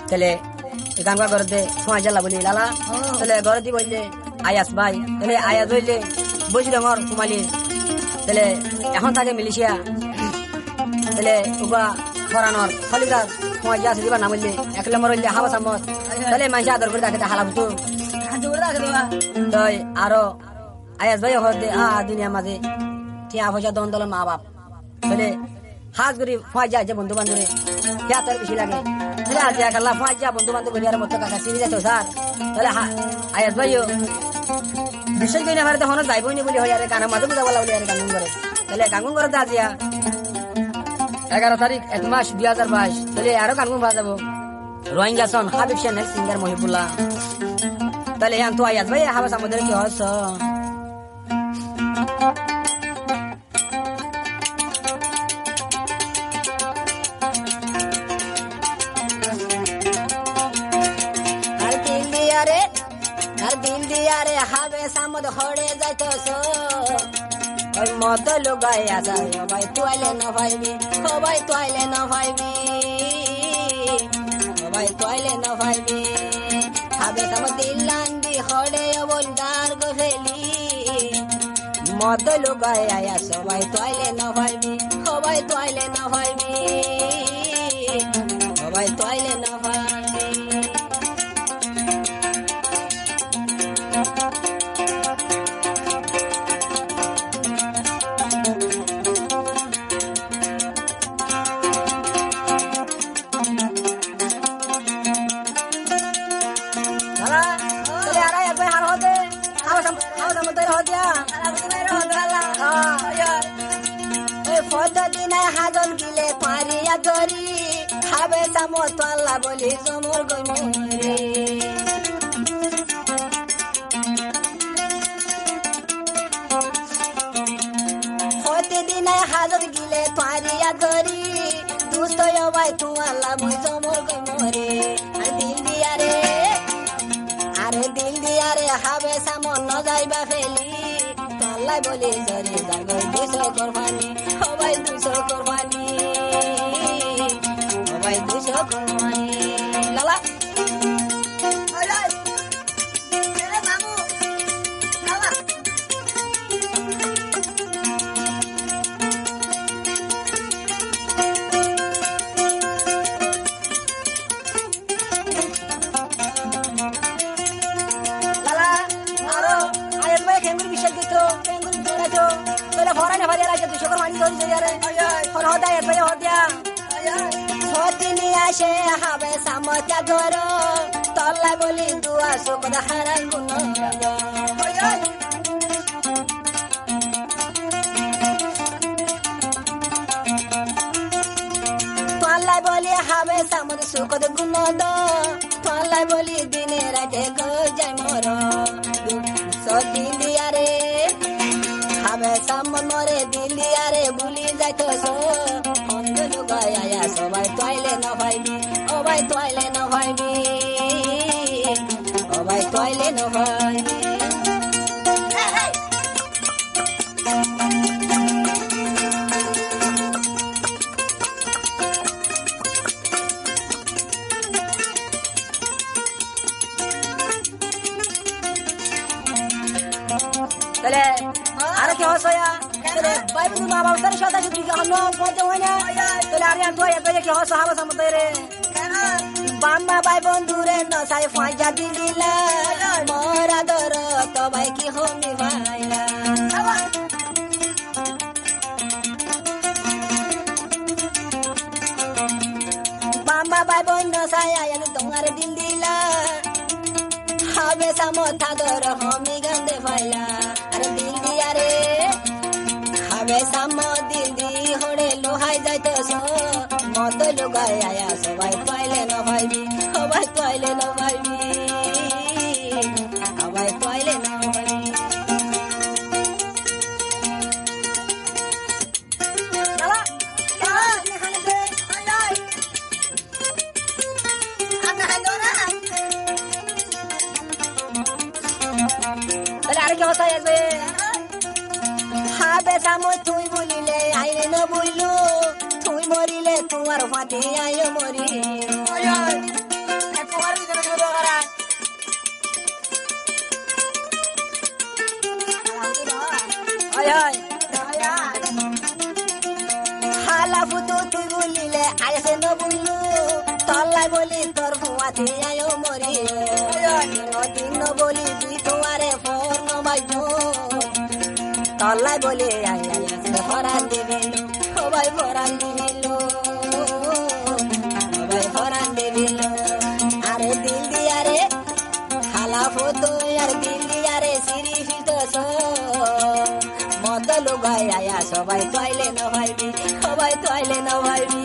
তাহলে এখানকার ঘরে দে সময় জ্বালা বলি লালা তাহলে ঘরে দি বললে আয়াস ভাই তাহলে আয়াস হইলে বুঝি রঙর কুমালি তাহলে এখন থাকে মিলিশিয়া তাহলে উবা ফরানোর ফলিকার সময় যা দিবা না বললে এক নম্বর হইলে হাওয়া চামচ তাহলে মানুষ আদর করে দেখে হালা বুঝতো তাই আরো আয়াস ভাই হতে দুনিয়ার মাঝে টিয়া পয়সা দন দল মা বাপ তাহলে হাত করি ফাঁস যায় যে বন্ধু বান্ধবে কে তার বেশি লাগে তাহলে আজ একাল্লা ফাঁস যা বন্ধু বান্ধব করি আর মতো কাকা চিনি যাচ্ছ স্যার তাহলে আয়াস ভাইও বিশেষ করে আমার তখন যাইবই নি বলি হয় আর গানের মাঝে বুঝা বলা বলি আর গান করে তাহলে গান করে আজিয়া 11 তারিখ 1 মাস 2022 তাহলে আরো গান বাজা যাবো রোহিঙ্গা সন হাবিব চ্যানেল সিঙ্গার মহিবুল্লাহ তাহলে তো আয়াস ভাই হাওয়া সামুদ্রে কি হস আর দিল দিয়ারে হাবে সামদ হড়ে যাইতছ ওই মত লুগাই আসা ভাই তোয়াইলে না ভাইবি ও ভাই তোয়াইলে না ভাইবি ও ভাই তোয়াইলে না ভাইবি হাবে সামদ দিলান্দি হড়ে অবন্দার গফেলি মত লুগাই আয়া সবাই তোয়াইলে না ভাইবি ও ভাই তোয়াইলে না ভাইবি ও ভাই তোয়াইলে না ভাইবি হাজন গিলে পারিয়া ধরি খাবে চামচ আল্লাহ বলি জমর গমরে প্রতিদিন হাজন গিলে পারিয়া ধরি দুষ্ট ভাই তু আল্লাহ বই জমর গমরে আর দিল দিয়ারে আরে দিল দিয়ারে হাবে সামন ন যাইবা ফেলি আল্লাহ বলি জরি জাগর দুশো কোরবানি ও ভাই 200 কোরবানি ও ভাই 200 কোরবানি লালা আসে হাবে সামচা ধর তল্লা বলি দুয়া সুখদ হারাই গুণ তল্লা বলি হাবে সামদ সুখদ গুণ তল্লা বলি দিনে রাতে যাই মর সদিন দিয়ারে হাবে সামন মরে দিন দিয়ারে ভুলি যাইতছ আয়া সবাই তোয়াইলে না ভাইবি ও ভাই তোয়াইলে না ভাইবি ও ভাই তোয়াইলে না ভাইবি তাহলে আর কি হসয়া ভাই বন্ধু মা বাবা তার সাথে সাথে হন পৌঁছে হয় না তাহলে আরে আর তো কি হস হাবা সামতে রে বাম্মা ভাই বন্ধু রে নসাই ফাঁজা দিলা মোরা দর তো ভাই কি হমি ভাইলা বাম্মা ভাই বন্ধু নসাই আয়া তোমার দিল দিলা হবে সামথা দর হমি গন্দে ভাইলা আরে দিল দিয়া রে হবে সাম দিল দি হড়ে লোহাই যাইতেছ মত লুগাই আয়া সবাই পাইলে না ভাইবি সবাই পাইলে না ভাইবি সবাই পাইলে না ভাইবি আরে কি হতা আসবে হাবে সামো তুই বলিলে আইলে না বললো তুই মরিলে তোমার ফাতে আয় মরি সে নবুলু তল্লাই বলি তোর ভুয়াতে আয়ো মরি দিন বলি তুই তোমারে ফোর নবাই তল্লাই বলি ফরান দিবিল সবাই ফরান দিবিল সবাই ফরান দিবিল আরে দিল দিয়ারে খালা ফটো আর দিল দিয়ারে সিরি ফিটস মদ লোগাই আয়া সবাই তোয়াইলে না ভাইবি সবাই তোয়াইলে না ভাইবি